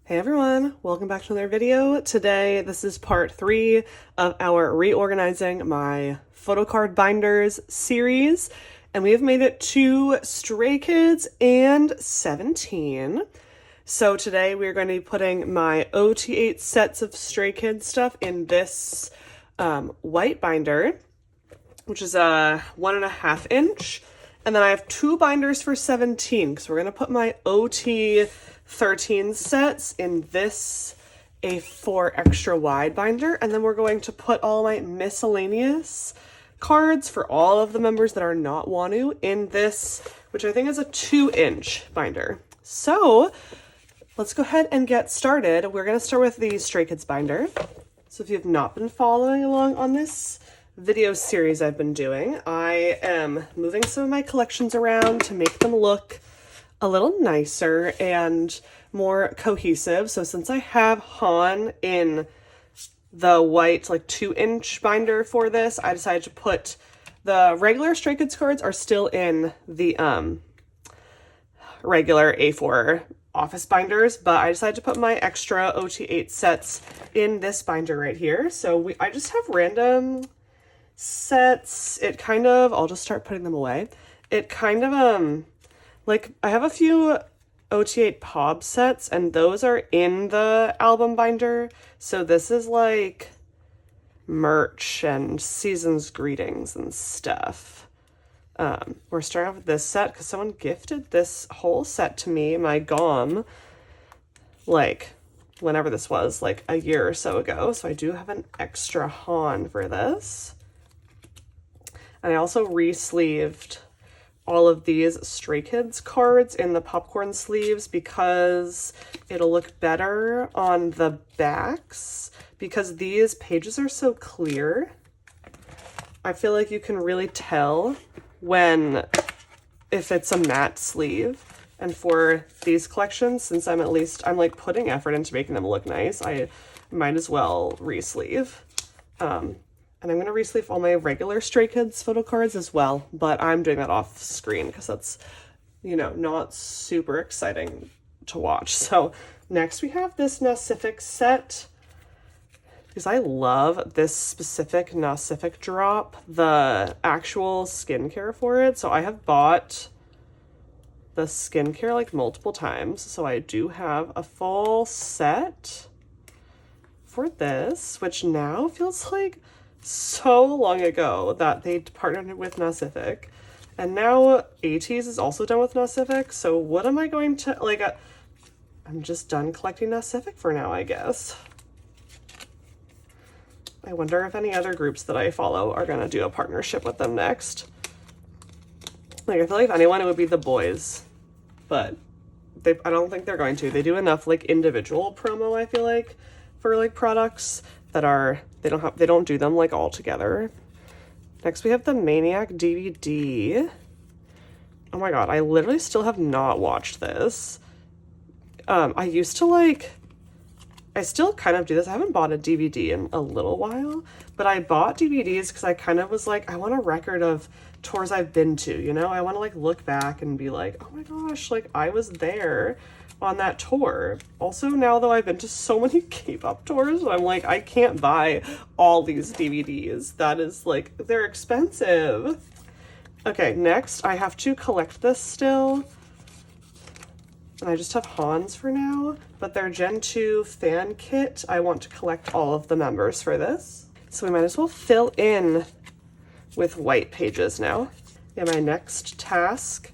Hey everyone, welcome back to another video. Today, this is part 3 of our reorganizing my photo card binders series, and we have made it to Stray Kids and 17. So today we're going to be putting my OT8 sets of Stray Kids stuff in this white binder, which is a 1.5 inch. And then I have 2 binders for 17, because we're going to put my OT 13 sets in this A4 extra wide binder, and then we're going to put all my miscellaneous cards for all of the members that are not Wanu in this, which I think is a 2-inch binder. So let's go ahead and get started. We're going to start with the Stray Kids binder. So if you have not been following along on this video series I've been doing, I am moving some of my collections around to make them look a little nicer and more cohesive. So since I have Han in the white 2-inch binder for this, I decided to put the regular Stray Kids cards are still in the regular A4 office binders, but I decided to put my extra OT8 sets in this binder right here. So I just have random sets. I'll just start putting them away. I have a few OT8 POB sets, and those are in the album binder. So this is like merch and season's greetings and stuff. We're starting off with this set because someone gifted this whole set to me, my GOM, whenever this was, a year or so ago. So I do have an extra Han for this. And I also re-sleeved all of these Stray Kids cards in the popcorn sleeves because it'll look better on the backs, because these pages are so clear. I feel like you can really tell if it's a matte sleeve. And for these collections, since I'm putting effort into making them look nice, I might as well re-sleeve. And I'm going to re-sleeve all my regular Stray Kids photo cards as well, but I'm doing that off screen because that's, not super exciting to watch. So next we have this Nacific set, because I love this specific Nacific drop, the actual skincare for it. So I have bought the skincare multiple times, so I do have a full set for this, which now feels like so long ago that they partnered with Nacific, and now ATEEZ is also done with Nacific. So what am I going to I'm just done collecting Nacific for now, I guess. I wonder if any other groups that I follow are gonna do a partnership with them next. I feel like if anyone, it would be the Boyz, but I don't think they're going to. They do enough individual promo, I feel like, for products that are, they don't do them all together. Next we have the Maniac DVD. Oh my god, I literally still have not watched this. I used to I still kind of do this. I haven't bought a DVD in a little while, but I bought DVDs because I kind of was I want a record of tours I've been to, I want to look back and be oh my gosh, I was there on that tour. Also, now though, I've been to so many K-pop tours, I'm I can't buy all these DVDs. That is they're expensive. Okay, next I have to collect this still, and I just have Hans for now, but their Gen 2 fan kit, I want to collect all of the members for this. So we might as well fill in with white pages now. Yeah, my next task,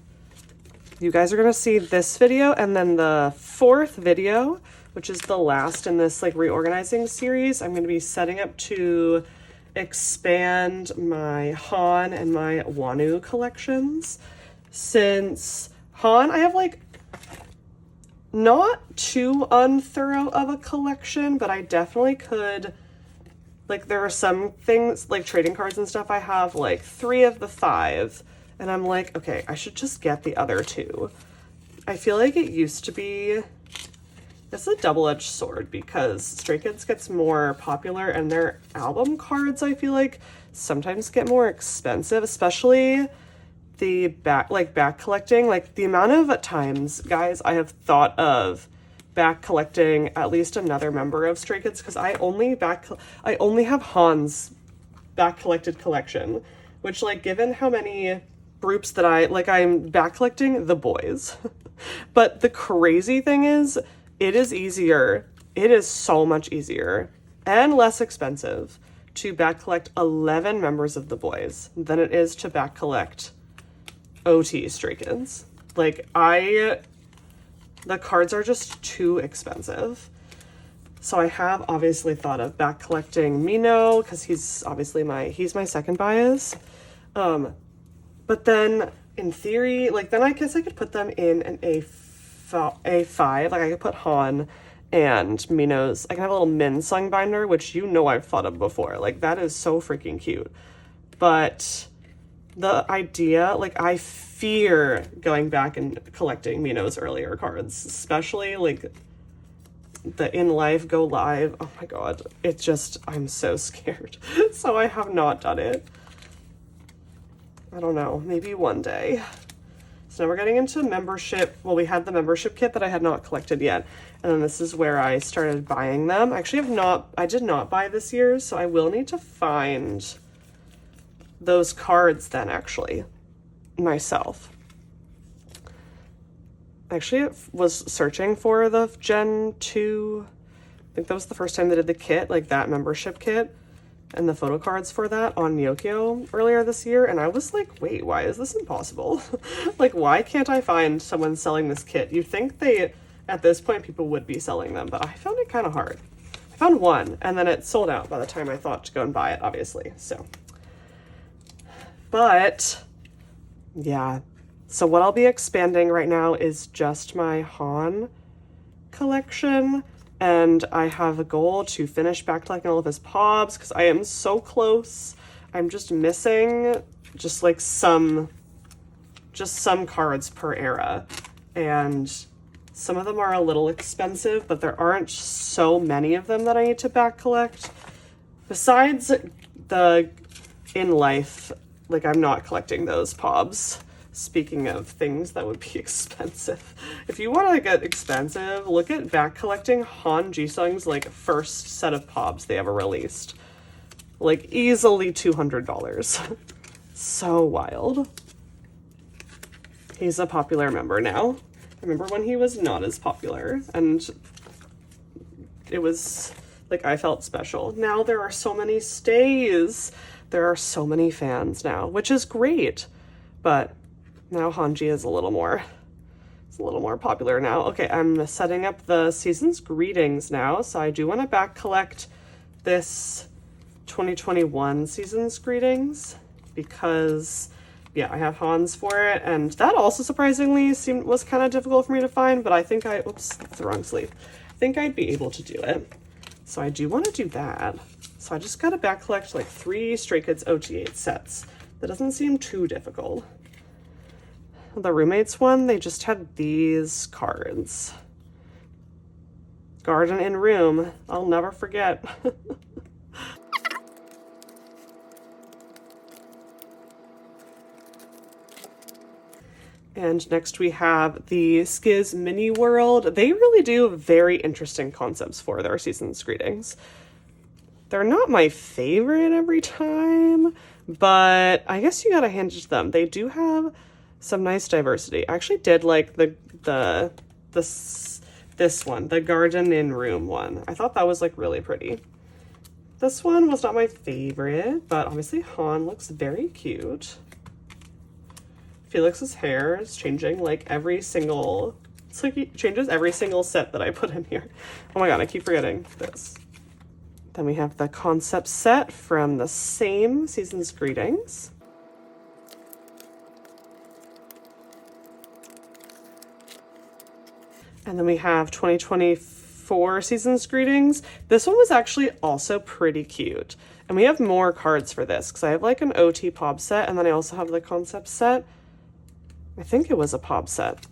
you guys are going to see this video and then the 4th video, which is the last in this reorganizing series. I'm going to be setting up to expand my Han and my Wanu collections. Since Han, I have not too unthorough of a collection, but I definitely could, there are some things trading cards and stuff. I have 3 of the 5. And I'm okay, I should just get the other 2. I feel like it used to be, it's a double-edged sword, because Stray Kids gets more popular and their album cards, I feel sometimes get more expensive, especially the back collecting. The amount of times, guys, I have thought of back collecting at least another member of Stray Kids, because I only have Han's back collected collection, which, like, given how many groups that I'm back collecting the Boyz. But the crazy thing is, it is easier. It is so much easier and less expensive to back collect 11 members of the Boyz than it is to back collect OT Stray Kids. Like, the cards are just too expensive. So I have obviously thought of back collecting meow, because he's obviously he's my second bias. But then in theory, like, then I guess I could put them in an A5. Like, I could put Han and Minno's, I can have a little Min Sung binder, which you know I've thought of before. Like, that is so freaking cute. But the idea, like, I fear going back and collecting Minno's earlier cards, especially, like, the In Life Go Live. Oh my god, it's just, I'm so scared. So I have not done it. I don't know, maybe one day. So now we're getting into membership. Well, we had the membership kit that I had not collected yet. And then this is where I started buying them. I did not buy this year, so I will need to find those cards then, actually, myself. Actually, I was searching for the Gen 2. I think that was the first time they did the kit, like that membership kit, and the photo cards for that on Yokio earlier this year, and I was like, wait, why is this impossible? Like, why can't I find someone selling this kit? You'd think at this point, people would be selling them, but I found it kind of hard. I found one, and then it sold out by the time I thought to go and buy it, obviously, so. But, yeah. So what I'll be expanding right now is just my Han collection, and I have a goal to finish back collecting all of his pobs, because I am so close. I'm just missing just some cards per era, and some of them are a little expensive, but there aren't so many of them that I need to back collect. Besides the In Life, like, I'm not collecting those pobs. Speaking of things that would be expensive. If you want to get expensive, look at back collecting Han Ji-sung's, like, first set of pobs they ever released. Like, easily $200. So wild. He's a popular member now. I remember when he was not as popular, and it was, like, I felt special. Now there are so many stays. There are so many fans now, which is great. But now Hanji is a little more popular now. Okay, I'm setting up the season's greetings now, so I do want to back collect this 2021 season's greetings, because, yeah, I have Hans for it, and that also surprisingly was kind of difficult for me to find, but I think oops, that's the wrong sleeve. I think I'd be able to do it. So I do want to do that. So I just got to back collect like 3 Stray Kids OT8 sets. That doesn't seem too difficult. The roommates one, they just had these cards. Garden in Room. I'll never forget. And next we have the Skiz Mini World. They really do very interesting concepts for their season's greetings. They're not my favorite every time, but I guess you gotta hand it to them. They do have some nice diversity. I actually did like this one, the Garden in Room one. I thought that was like really pretty. This one was not my favorite, but obviously Han looks very cute. Felix's hair is changing like it's like he changes every single set that I put in here. Oh my god, I keep forgetting this. Then we have the concept set from the same season's greetings. And then we have 2024 season's greetings. This one was actually also pretty cute. And we have more cards for this, because I have like an OT Pob set, and then I also have the concept set. I think it was a Pob set.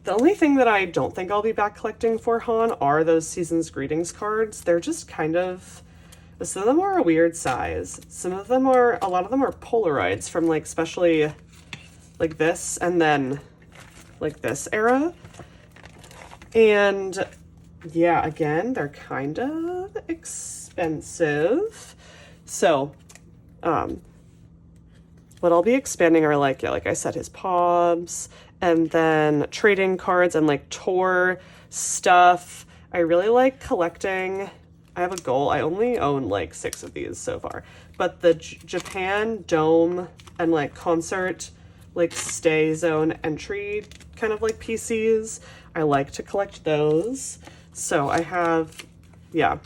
The only thing that I don't think I'll be back collecting for Han are those season's greetings cards. They're just kind of, some of them are a weird size. A lot of them are Polaroids from like, especially like this, and then like this era. And yeah, again, they're kind of expensive. So, what I'll be expanding are like, yeah, like I said, his pobs, and then trading cards and like tour stuff. I really like collecting. I have a goal. I only own like 6 of these so far, but the Japan Dome and like concert, like stay zone entry kind of like PCs. I like to collect those. So I have, yeah,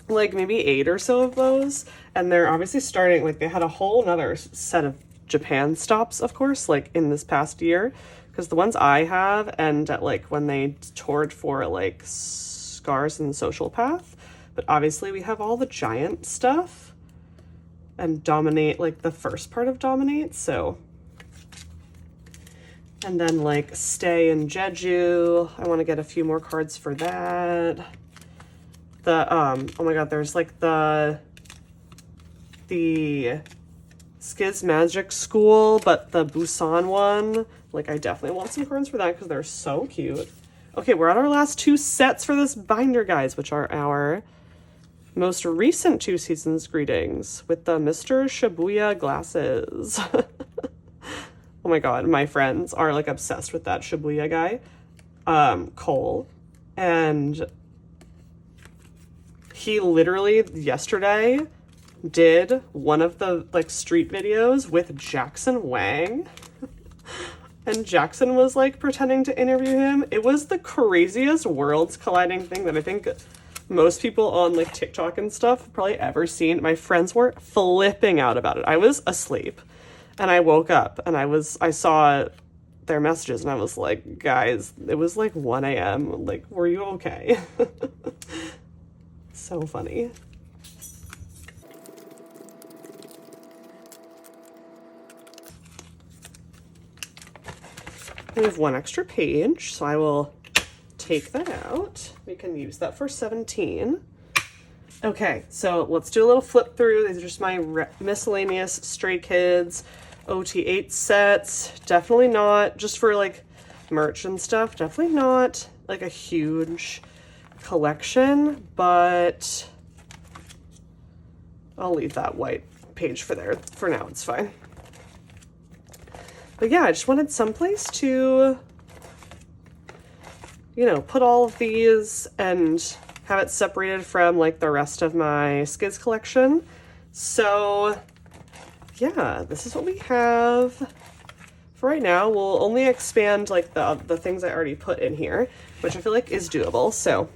like maybe 8 or so of those. And they're obviously starting, like they had a whole nother set of Japan stops, of course, like in this past year. Because the ones I have end at like when they toured for like Scars and Social Path. But obviously we have all the giant stuff and Dominate, like the first part of Dominate, so. And then like Stay in Jeju. I want to get a few more cards for that. The, oh my god, there's like the Skiz Magic School, but the Busan one. Like, I definitely want some cards for that because they're so cute. Okay, we're at our last 2 sets for this binder, guys, which are our most recent 2 seasons greetings with the Mr. Shibuya glasses. Oh my god, my friends are like obsessed with that Shibuya guy, Cole, and he literally yesterday did one of the like street videos with Jackson Wang. And Jackson was like pretending to interview him. It was the craziest worlds colliding thing that I think most people on like TikTok and stuff have probably ever seen. My friends were flipping out about it. I was asleep and I woke up and I saw their messages and I was like, guys, it was like 1 a.m. Like, were you okay? So funny. We have 1 extra page, so I will take that out. We can use that for 17. Okay, so let's do a little flip through. These are just my miscellaneous Stray Kids OT8 sets. Definitely not, just for like merch and stuff, definitely not like a huge collection, but I'll leave that white page for there. For now, it's fine. But yeah, I just wanted someplace to, you know, put all of these and have it separated from like the rest of my Skiz collection. So yeah, this is what we have for right now. We'll only expand like the things I already put in here, which I feel like is doable. So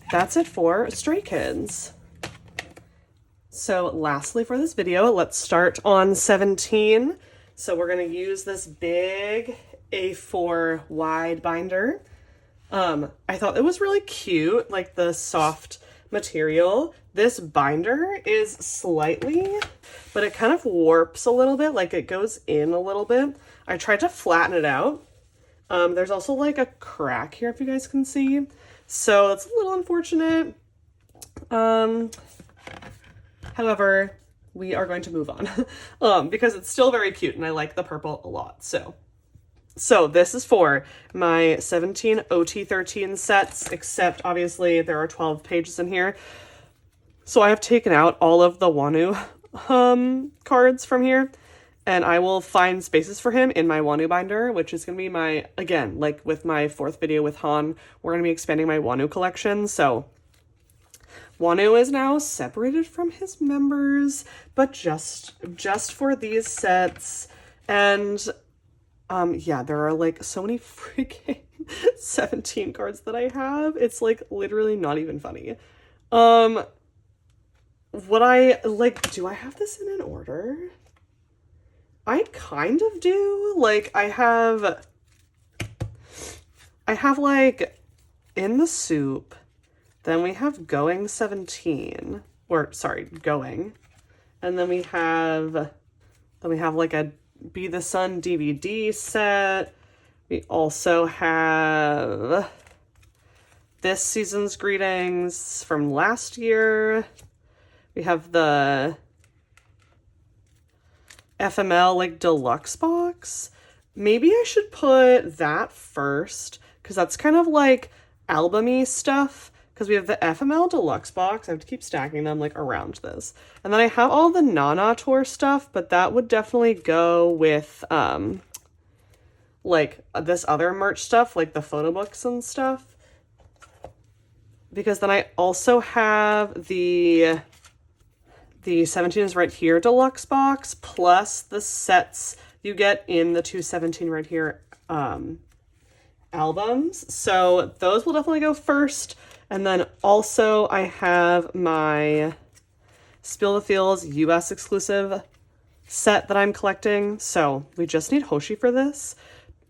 that's it for Stray Kids. So lastly for this video, let's start on 17. So we're going to use this big A4 wide binder. I thought it was really cute, like the soft material. This binder is slightly, but it kind of warps a little bit, like it goes in a little bit. I tried to flatten it out. There's also like a crack here if you guys can see. So that's a little unfortunate. However, we are going to move on because it's still very cute and I like the purple a lot. So this is for my 17 OT13 sets, except obviously there are 12 pages in here. So I have taken out all of the Wanu cards from here and I will find spaces for him in my Wanu binder, which is going to be my, again, like with my 4th video with Han, we're going to be expanding my Wanu collection. So Wanu is now separated from his members, but just for these sets. And yeah, there are like so many freaking 17 cards that I have. It's like literally not even funny. What I like, do I have this in an order? I kind of do. Like I have like In the Soup. Then we have Going 17, or sorry, Going. And then we have like a Be the Sun DVD set. We also have this season's greetings from last year. We have the FML like deluxe box. Maybe I should put that first because that's kind of like album-y stuff. Because we have the FML Deluxe box. I have to keep stacking them like around this. And then I have all the Nana Tour stuff, but that would definitely go with like this other merch stuff, like the photo books and stuff. Because then I also have the 17 is right here deluxe box, plus the sets you get in the 217 right here albums. So those will definitely go first. And then also I have my Spill the Feels US exclusive set that I'm collecting. So we just need Hoshi for this.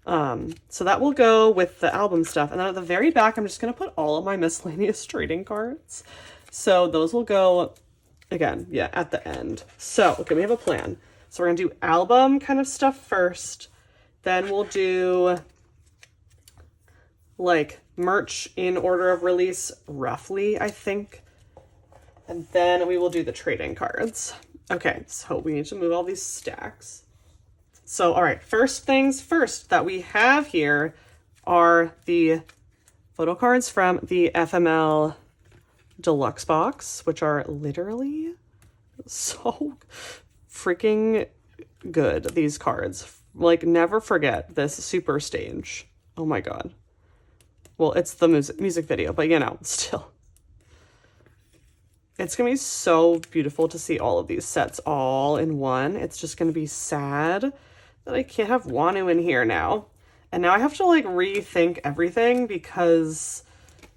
So that will go with the album stuff. And then at the very back, I'm just going to put all of my miscellaneous trading cards. So those will go, again, yeah, at the end. So, okay, we have a plan. So we're going to do album kind of stuff first. Then we'll do like merch in order of release, roughly, I think. And then we will do the trading cards. Okay, so we need to move all these stacks. So, all right, first things first that we have here are the photo cards from the FML Deluxe box, which are literally so freaking good, these cards. Like, never forget this super stage. Oh my god. Well, it's the music video, but you know, still. It's going to be so beautiful to see all of these sets all in one. It's just going to be sad that I can't have Wanu in here now. And now I have to like rethink everything because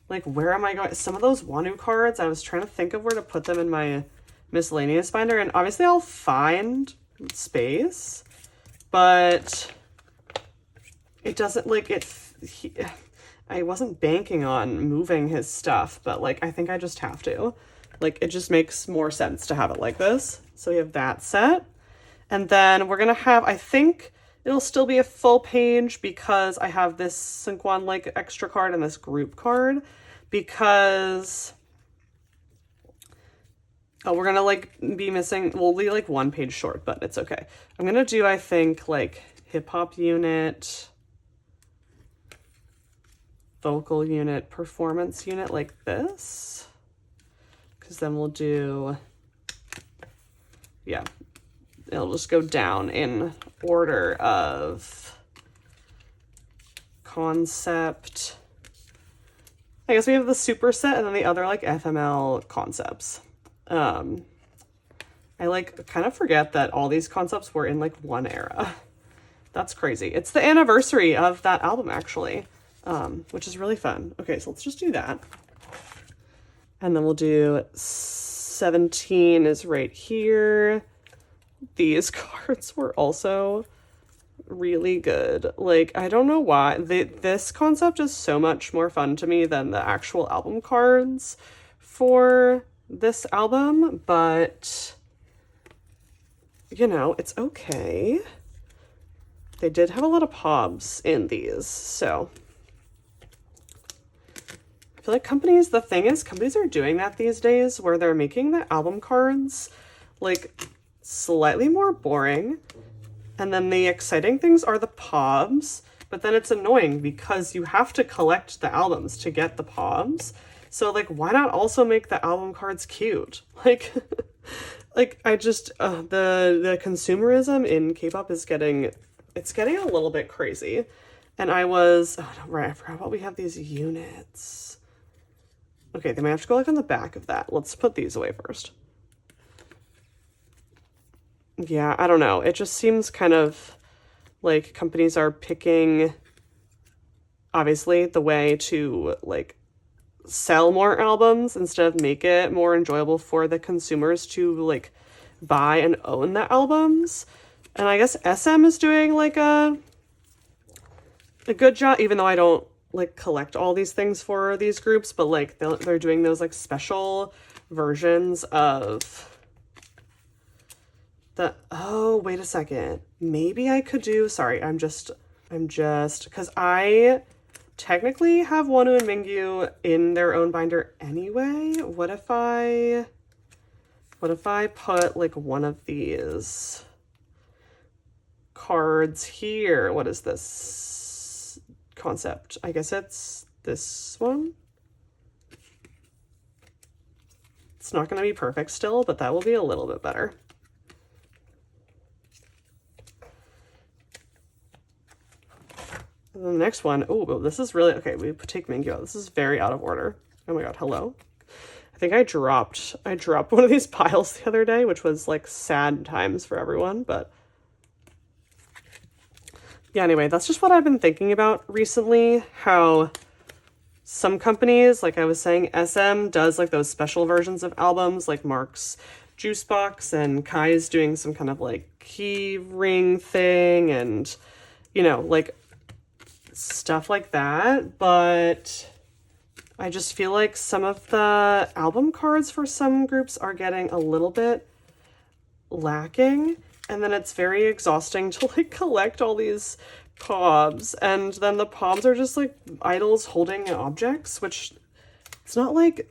like where am I going? Some of those Wanu cards, I was trying to think of where to put them in my miscellaneous binder, and obviously I'll find space, but it doesn't like it. I wasn't banking on moving his stuff, but like I think I just have to. Like it just makes more sense to have it like this. So we have that set. And then we're going to have, I think it'll still be a full page because I have this Synquan like extra card and this group card because we're going to like be missing, we'll be like one page short, but it's okay. I'm going to do, I think, like hip hop unit, vocal unit, performance unit like this. Because then we'll do, yeah. It'll just go down in order of concept. I guess we have the super set and then the other like FML concepts. I like kind of forget that all these concepts were in like one era. That's crazy. It's the anniversary of that album actually, which is really fun. Okay, so let's just do that. And then we'll do 17 is right here. These cards were also really good. Like, I don't know why. This concept is so much more fun to me than the actual album cards for this album, but, you know, it's okay. They did have a lot of pobs in these, so. I feel like companies, the thing is, companies are doing that these days where they're making the album cards, like, slightly more boring, and then the exciting things are the pobs, but then it's annoying because you have to collect the albums to get the pobs. So like why not also make the album cards cute? Like like I just the consumerism in K-pop is getting a little bit crazy. And I was right, I forgot about we have these units. Okay, they might have to go like on the back of that. Let's put these away first. Yeah, I don't know. It just seems kind of like companies are picking, obviously, the way to, like, sell more albums instead of make it more enjoyable for the consumers to, like, buy and own the albums. And I guess SM is doing, like, a good job, even though I don't, like, collect all these things for these groups, but, like, they're doing those, like, special versions of oh, wait a second. Maybe I could do, sorry, I'm just, because I technically have Wonu and Mingyu in their own binder anyway. What if I put like one of these cards here? What is this? concept. I guess it's this one. It's not going to be perfect still, but that will be a little bit better. And then the next one, oh, this is really, okay, we take Mingyu out. This is very out of order. Oh my god, hello. I think I dropped one of these piles the other day, which was like sad times for everyone, but yeah, anyway, that's just what I've been thinking about recently, how some companies, like I was saying, SM does like those special versions of albums, like Mark's Juice Box, and Kai's doing some kind of like key ring thing, and you know, like stuff like that. But I just feel like some of the album cards for some groups are getting a little bit lacking, and then it's very exhausting to like collect all these pobs, and then the pobs are just like idols holding objects, which it's not like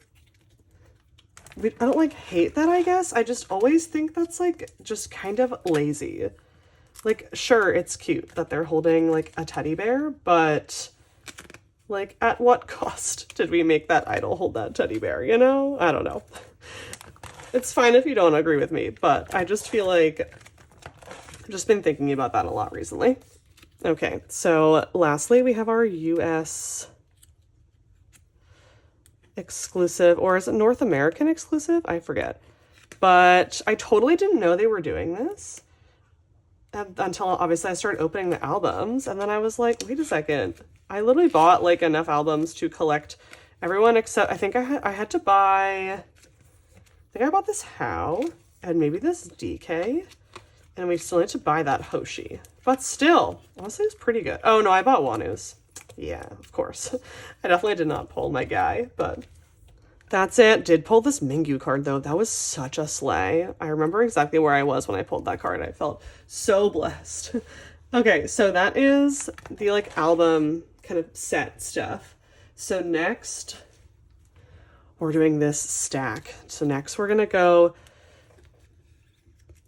I don't like hate that, I guess. I just always think that's like just kind of lazy. Like, sure, it's cute that they're holding like a teddy bear, but like at what cost did we make that idol hold that teddy bear, you know? I don't know. It's fine if you don't agree with me, but I just feel like I've just been thinking about that a lot recently. Okay, so lastly, we have our US exclusive, or is it North American exclusive? I forget. But I totally didn't know they were doing this until obviously I started opening the albums, and then I was like, wait a second. I literally bought like enough albums to collect everyone except I think I had to buy, I think I bought this How and maybe this DK, and we still need to buy that Hoshi. But still, honestly, it's pretty good. Oh no, I bought Wanu's. Yeah, of course. I definitely did not pull my guy, but that's it. Did pull this Mingyu card though. That was such a slay. I remember exactly where I was when I pulled that card. I felt so blessed. Okay, so that is the like album kind of set stuff. So next, we're doing this stack. So next we're gonna go,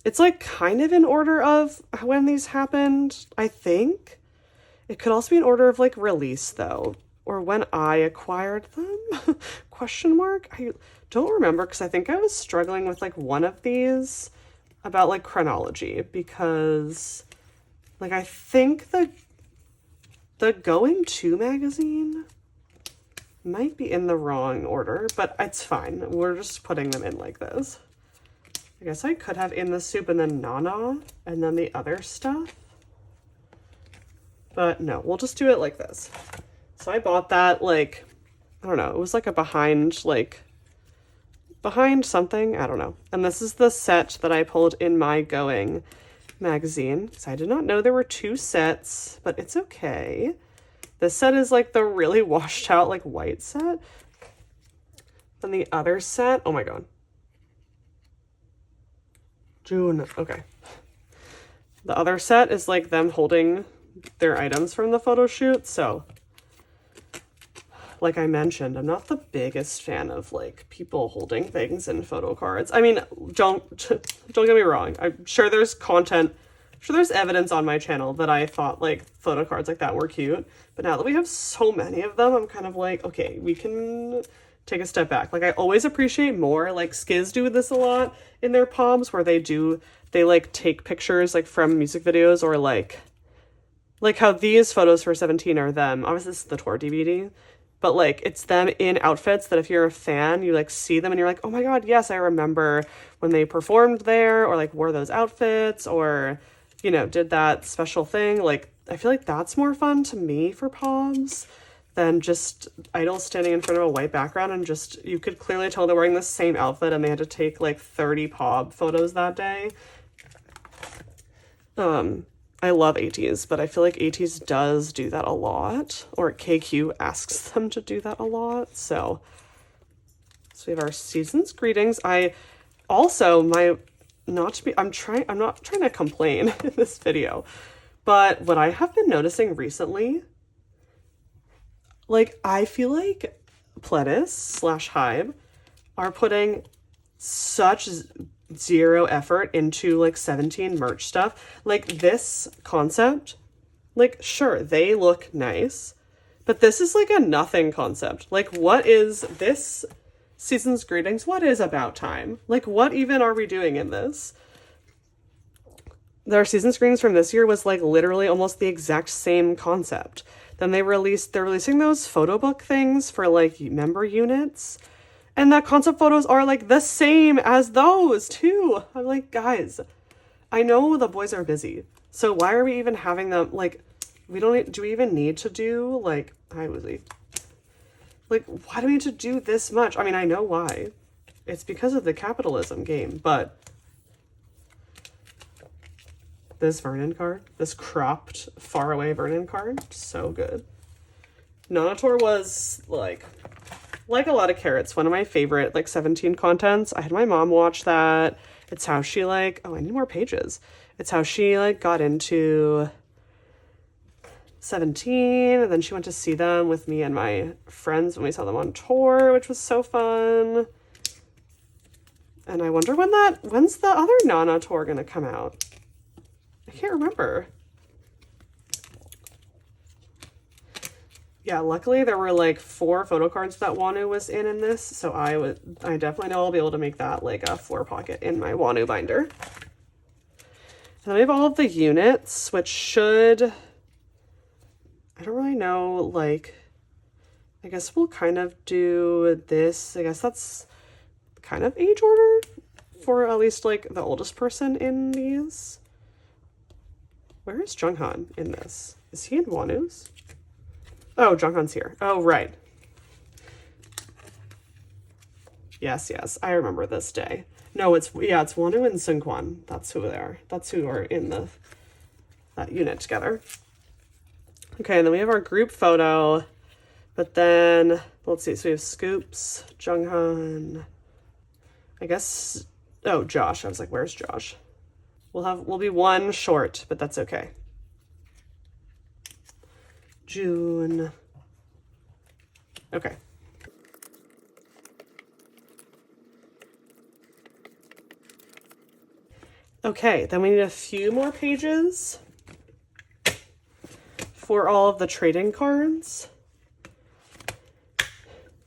it's like kind of in order of when these happened, I think. It could also be in order of like release though, or when I acquired them, question mark. I don't remember, because I think I was struggling with like one of these about like chronology, because like I think the Going To magazine might be in the wrong order, but it's fine. We're just putting them in like this. I guess I could have In the Soup and then Nana and then the other stuff. But no, we'll just do it like this. So I bought that like, I don't know, it was like a behind something, I don't know. And this is the set that I pulled in my Going magazine. So I did not know there were two sets, but it's okay. This set is like the really washed out like white set. Then the other set, oh my god. June, okay. The other set is like them holding their items from the photo shoot. So like I mentioned, I'm not the biggest fan of like people holding things in photo cards. I mean, don't get me wrong. I'm sure there's content, I'm sure there's evidence on my channel that I thought like photo cards like that were cute. But now that we have so many of them, I'm kind of like, okay, we can take a step back. Like I always appreciate more, like Skiz do this a lot in their poms, where they like take pictures like from music videos, or like how these photos for 17 are them. Obviously this is the tour DVD, but like it's them in outfits that if you're a fan, you like see them and you're like, oh my god, yes, I remember when they performed there, or like wore those outfits, or you know, did that special thing. Like I feel like that's more fun to me for poms than just idols standing in front of a white background and just, you could clearly tell they're wearing the same outfit and they had to take like 30 pob photos that day. I love ATEEZ, but I feel like ATEEZ does do that a lot, or KQ asks them to do that a lot. So we have our season's greetings. I also, I'm not trying to complain in this video, but what I have been noticing recently, like I feel like Pledis/Hybe are putting such zero effort into like 17 merch stuff. Like this concept, like sure, they look nice, But this is like a nothing concept. Like, what is this season's greetings? What is About Time? Like, what even are we doing in this? Their season's greetings from this year was like literally almost the exact same concept. Then they're releasing those photo book things for like member units. And the concept photos are like the same as those too. I'm like, guys, I know the boys are busy. So why are we even having them? Like, do we even need to do like, hi Woozy. Like, why do we need to do this much? I mean, I know why. It's because of the capitalism game, but this Vernon card, this cropped faraway Vernon card, so good. Nonator was like a lot of carrots, one of my favorite like 17 contents. I had my mom watch that. It's how she like, oh, I need more pages. It's how she like got into 17, and then she went to see them with me and my friends when we saw them on tour, which was so fun. And I wonder when's the other Nana tour gonna come out? I can't remember. Yeah, luckily there were like 4 photo cards that Wanu was in this, so I definitely know I'll be able to make that like a 4 pocket in my Wanu binder. And then we have all of the units, which should, I don't really know, like, I guess we'll kind of do this. I guess that's kind of age order for at least like the oldest person in these. Where is Junghan in this? Is he in Wanu's? Oh, Junghan's here. Oh, right. Yes, I remember this day. No, it's Wanu and Seungkwan. That's who they are. That's who are in that unit together. Okay, and then we have our group photo. But then, let's see. So we have Scoops, Junghan. I guess, oh, Josh. I was like, where's Josh? We'll be 1 short, but that's okay. June. Okay. Okay, then we need a few more pages for all of the trading cards.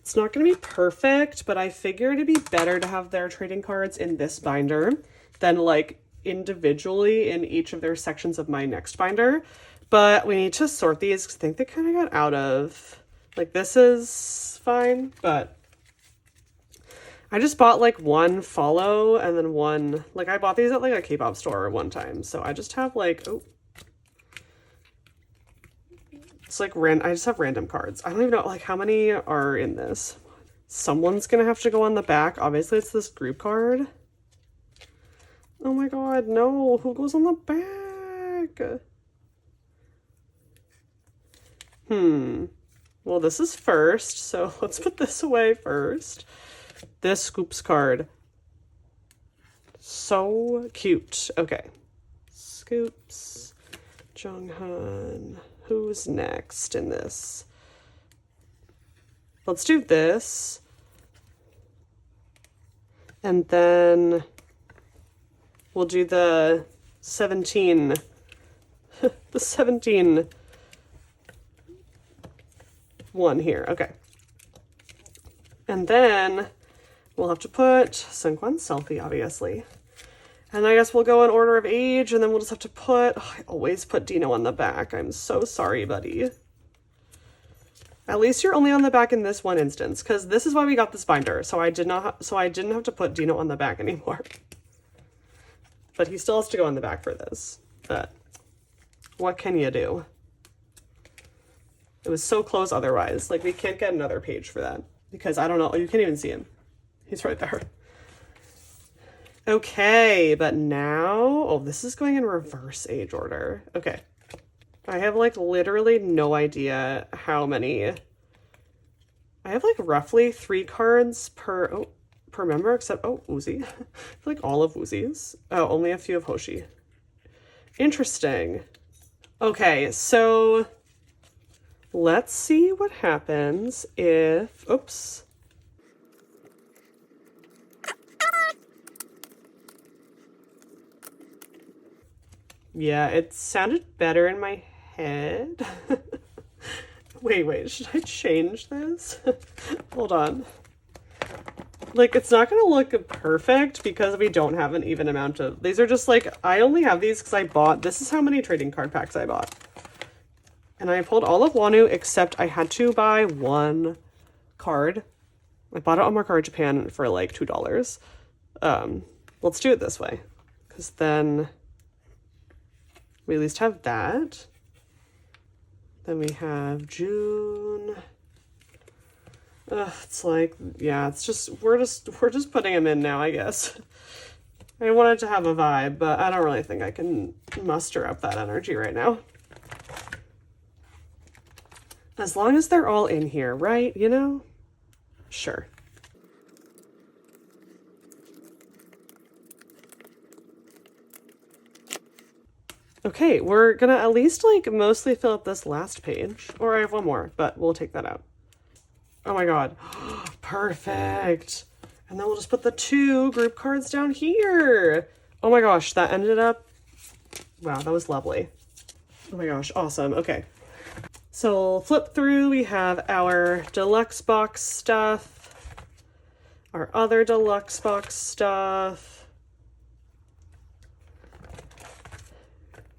It's not going to be perfect, but I figure it'd be better to have their trading cards in this binder than like individually in each of their sections of my next binder. But we need to sort these because I think they kind of got out of, like, this is fine, but I just bought like 1 follow and then 1, like I bought these at like a K-pop store one time. So I just have like, oh, it's like I just have random cards. I don't even know like how many are in this. Someone's gonna have to go on the back. Obviously it's this group card. Oh my God, no, who goes on the back? Well, this is first, so let's put this away first. This Scoops card. So cute. Okay. Scoops. Junghan. Who's next in this? Let's do this. And then we'll do the 17. The 17 one here. Okay. And then we'll have to put Seungkwan's selfie, obviously. And I guess we'll go in order of age, and then we'll just have to put, oh, I always put Dino on the back. I'm so sorry, buddy. At least you're only on the back in this one instance, because this is why we got this binder. So I didn't have to put Dino on the back anymore. But he still has to go on the back for this. But what can you do? It was so close otherwise. Like, we can't get another page for that. Because, I don't know, you can't even see him. He's right there. Okay, but now... Oh, this is going in reverse age order. Okay. I have, like, literally no idea how many... I have, like, roughly 3 cards per member, except... Oh, Woozy. Like, all of Woozy's. Oh, only a few of Hoshi. Interesting. Okay, so... Let's see what happens if... Oops. Yeah, it sounded better in my head. Wait, should I change this? Hold on. Like, it's not gonna look perfect because we don't have an even amount of, these are just like, I only have these because I bought, this is how many trading card packs I bought. And I pulled all of Wanu except I had to buy one card. I bought it on More Card Japan for like $2. Let's do it this way, because then we at least have that. Then we have June. It's like, yeah, it's just, we're just putting them in now, I guess. I wanted to have a vibe, but I don't really think I can muster up that energy right now. As long as they're all in here, right? You know? Sure. Okay, we're gonna at least like mostly fill up this last page. Or I have one more, but we'll take that out. Oh my god. Perfect. And then we'll just put the 2 group cards down here. Oh my gosh, that ended up... Wow, that was lovely. Oh my gosh, awesome. Okay. So we'll flip through. We have our deluxe box stuff. Our other deluxe box stuff.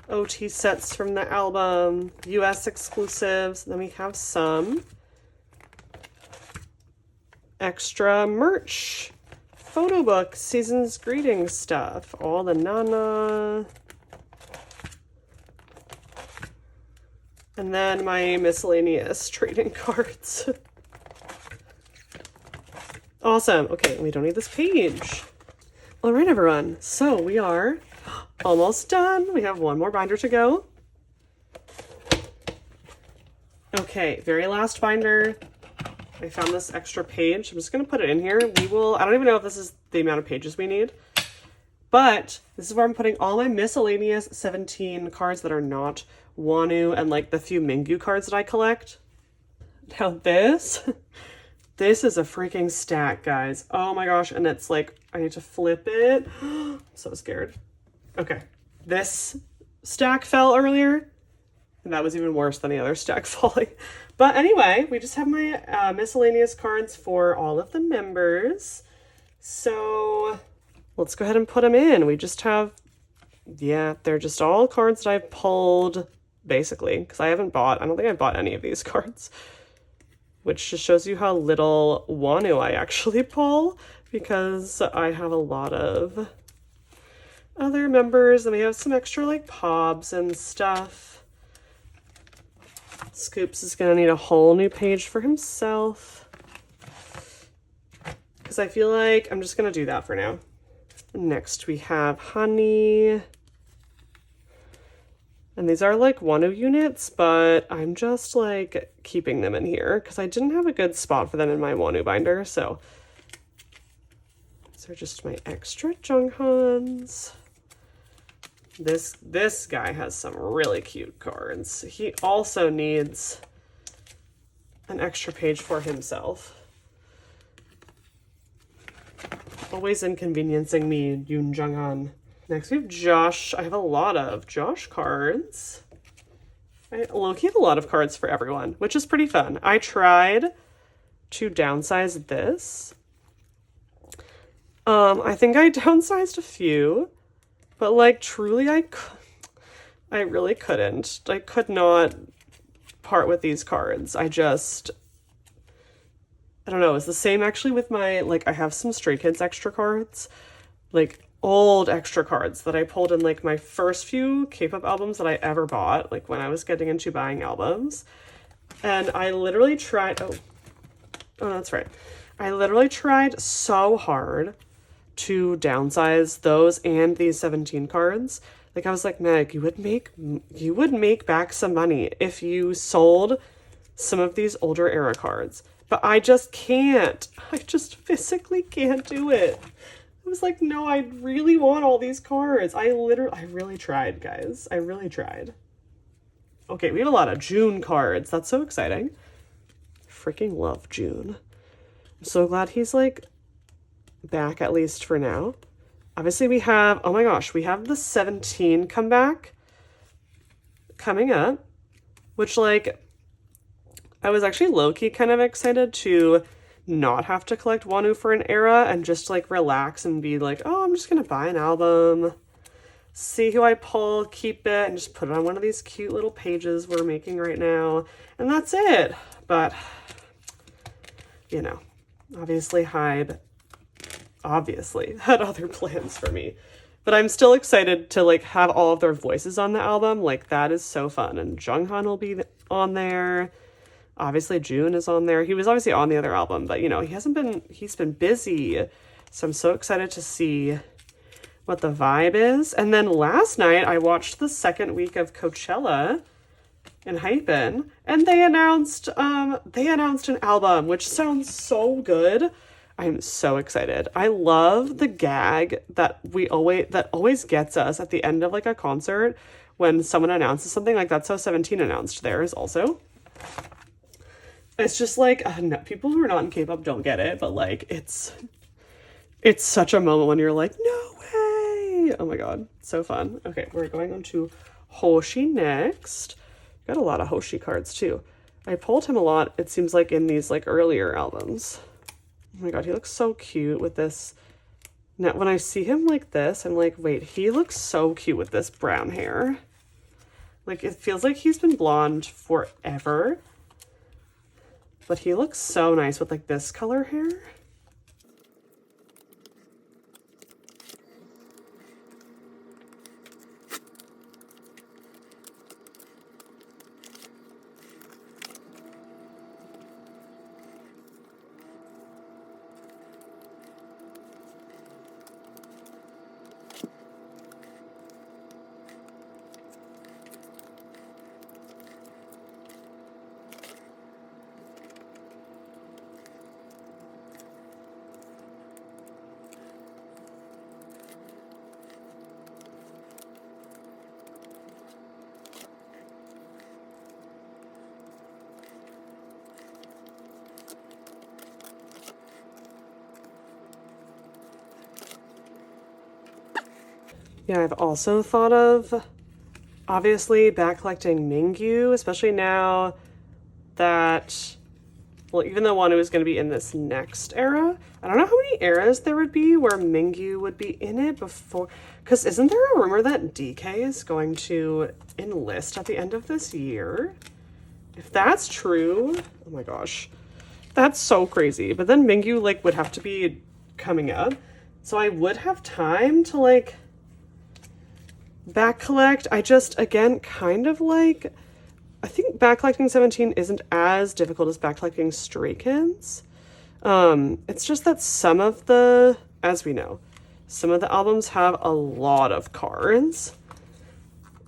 OT sets from the album. US exclusives. Then we have some extra merch, photo book, season's greetings stuff, all the Nana, and then my miscellaneous trading cards. Awesome. Okay, we don't need this page. All right, everyone. So we are almost done. We have one more binder to go. Okay, very last binder. I found this extra page. I'm just going to put it in here. I don't even know if this is the amount of pages we need, but this is where I'm putting all my miscellaneous 17 cards that are not Wanu and like the few Mingyu cards that I collect. Now this is a freaking stack, guys. Oh my gosh. And it's like, I need to flip it. I'm so scared. Okay. This stack fell earlier, and that was even worse than the other stack falling. But anyway, we just have my miscellaneous cards for all of the members. So let's go ahead and put them in. We just have, yeah, they're just all cards that I've pulled, basically, because I don't think I've bought any of these cards, which just shows you how little Wanu I actually pull, because I have a lot of other members, and we have some extra like pobs and stuff. Scoops is going to need a whole new page for himself, because I feel like I'm just going to do that for now. Next we have Honey, and these are like Wanu units, but I'm just like keeping them in here because I didn't have a good spot for them in my Wanu binder, so these are just my extra Junghans. This guy has some really cute cards. He also needs an extra page for himself. Always inconveniencing me, Yoon Jung-han. Next we have Josh. I have a lot of Josh cards. I low-key have a lot of cards for everyone, which is pretty fun. I tried to downsize this. I think I downsized a few. But like truly I really couldn't. I could not part with these cards. I don't know. It's the same actually with my, like I have some Stray Kids extra cards, like old extra cards that I pulled in like my first few K-pop albums that I ever bought, like when I was getting into buying albums. And I literally tried, oh that's right. I literally tried so hard to downsize those and these 17 cards. Like I was like, Meg, you would make back some money if you sold some of these older era cards. But I just can't. I just physically can't do it. I was like, no, I really want all these cards. I really tried, guys. I really tried. Okay, we have a lot of June cards. That's so exciting. Freaking love June. I'm so glad he's like back, at least for now. Obviously we have, oh my gosh, we have the 17 comeback coming up, which like I was actually low-key kind of excited to not have to collect Wanu for an era and just like relax and be like, oh, I'm just gonna buy an album, see who I pull, keep it, and just put it on one of these cute little pages we're making right now, and that's it. But, you know, obviously Hybe obviously had other plans for me. But I'm still excited to like have all of their voices on the album. Like, that is so fun. And Junghan will be on there. Obviously June is on there. He was obviously on the other album, but you know, he's been busy. So I'm so excited to see what the vibe is. And then last night I watched the second week of Coachella in Hypen, and they announced an album, which sounds so good. I'm so excited. I love the gag that always gets us at the end of like a concert when someone announces something. Like, that's how 17 announced theirs also. It's just like, no, people who are not in K-pop don't get it, but like it's such a moment when you're like, no way. Oh my god, so fun. Okay, we're going on to Hoshi next. Got a lot of Hoshi cards too. I pulled him a lot, it seems like, in these like earlier albums. Oh my god, he looks so cute with this. Now, when I see him like this, I'm like, wait, he looks so cute with this brown hair. Like, it feels like he's been blonde forever. But he looks so nice with like this color hair. Yeah, I've also thought of, obviously, back collecting Mingyu, especially now that, well, even though Wanu is going to be in this next era, I don't know how many eras there would be where Mingyu would be in it before, because isn't there a rumor that DK is going to enlist at the end of this year? If that's true, oh my gosh, that's so crazy. But then Mingyu, like, would have to be coming up, so I would have time to, like, back collect. I just, again, kind of like, I think back collecting 17 isn't as difficult as back collecting Stray Kids. It's just that some of the, as we know, some of the albums have a lot of cards,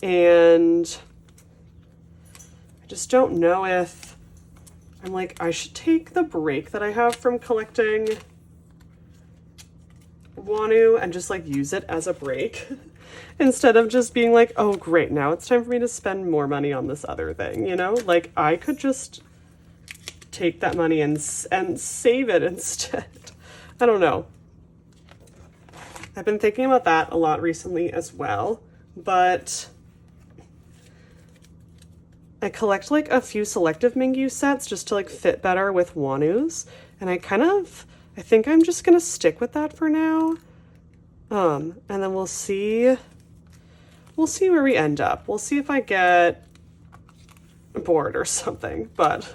and I just don't know if I'm like, I should take the break that I have from collecting Wanu and just like use it as a break instead of just being like, oh great, now it's time for me to spend more money on this other thing, you know? Like, I could just take that money and save it instead. I don't know. I've been thinking about that a lot recently as well, but I collect like a few selective Mingyu sets just to like fit better with Wanu's, and I think I'm just gonna stick with that for now. And then we'll see where we end up. We'll see if I get bored or something, but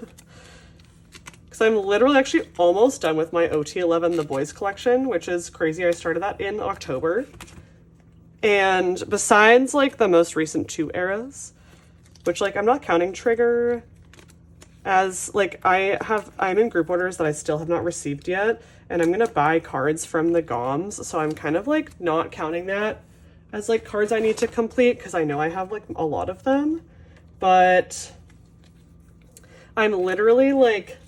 because I'm literally actually almost done with my OT11 The Boyz collection, which is crazy. I started that in October. And besides like the most recent 2 eras, which like I'm not counting Trigger as like I'm in group orders that I still have not received yet, and I'm gonna buy cards from the GOMs, so I'm kind of like not counting that as like cards I need to complete because I know I have like a lot of them, but I'm literally like,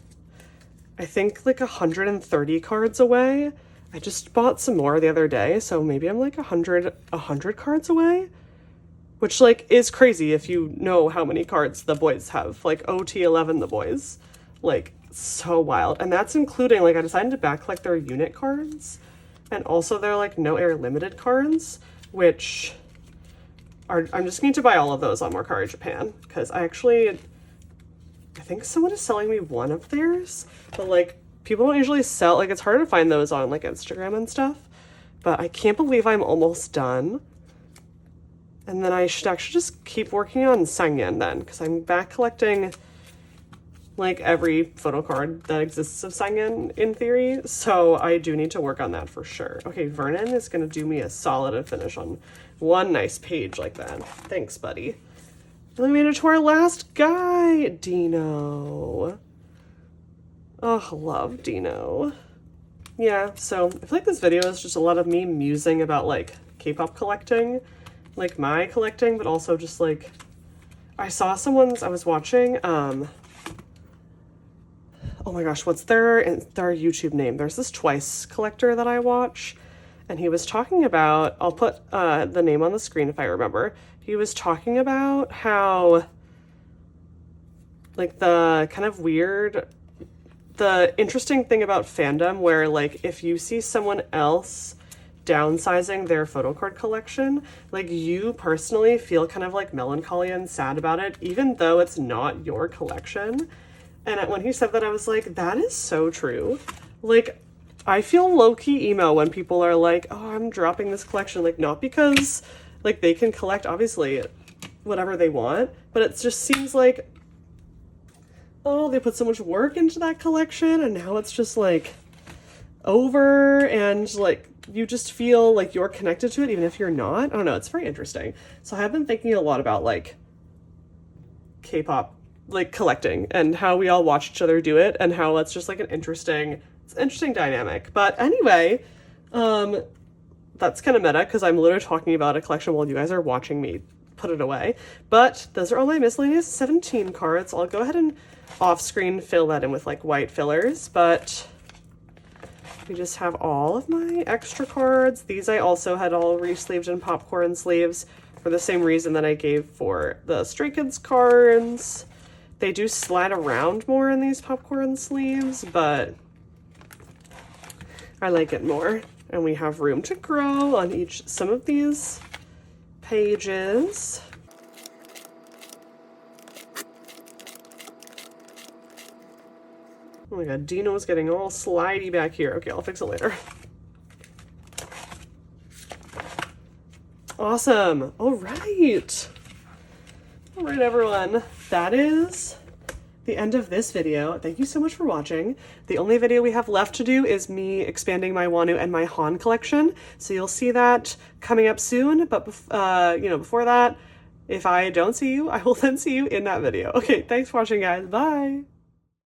I think like 130 cards away. I just bought some more the other day, so maybe I'm like 100 cards away, which like is crazy if you know how many cards the Boyz have, like OT11 The Boyz, like so wild. And that's including, like, I decided to back collect their unit cards and also their like no air limited cards, which are, I'm just going to buy all of those on Mercari Japan because I actually I think someone is selling me one of theirs, but like people don't usually sell, like it's hard to find those on like Instagram and stuff, but I can't believe I'm almost done. And then I should actually just keep working on Sangyeon then, because I'm back collecting like every photo card that exists of Sangyeon in theory, so I do need to work on that for sure. Okay, Vernon is going to do me a solid and finish on one nice page like that. Thanks, buddy. And then we made it to our last guy, Dino. Oh, love Dino. Yeah, so I feel like this video is just a lot of me musing about like K-pop collecting, like my collecting, but also just like, I saw someone's, I was watching, oh my gosh, what's their YouTube name? There's this Twice collector that I watch, and he was talking about, I'll put the name on the screen if I remember. He was talking about how, like, the kind of weird, the interesting thing about fandom where, like, if you see someone else downsizing their photo card collection, like, you personally feel kind of, like, melancholy and sad about it, even though it's not your collection. And when he said that, I was like, that is so true. Like, I feel low-key emo when people are like, oh, I'm dropping this collection. Like, not because, like, they can collect, obviously, whatever they want, but it just seems like, oh, they put so much work into that collection, and now it's just, like, over, and, like, you just feel like you're connected to it, even if you're not. I don't know, it's very interesting. So I have been thinking a lot about, like, K-pop, like, collecting, and how we all watch each other do it, and how it's just, like, it's an interesting dynamic. But anyway, that's kind of meta, because I'm literally talking about a collection while you guys are watching me put it away. But those are all my miscellaneous 17 cards. I'll go ahead and off-screen fill that in with, like, white fillers, but we just have all of my extra cards. These I also had all re-sleeved in popcorn sleeves for the same reason that I gave for the Stray Kids cards. They do slide around more in these popcorn sleeves, but I like it more. And we have room to grow on some of these pages. Oh my god, Dino's getting all slidey back here. Okay, I'll fix it later. Awesome. All right. All right, everyone. That is the end of this video. Thank you so much for watching. The only video we have left to do is me expanding my Wonu and my Han collection. So you'll see that coming up soon. But, before that, if I don't see you, I will then see you in that video. Okay, thanks for watching, guys. Bye.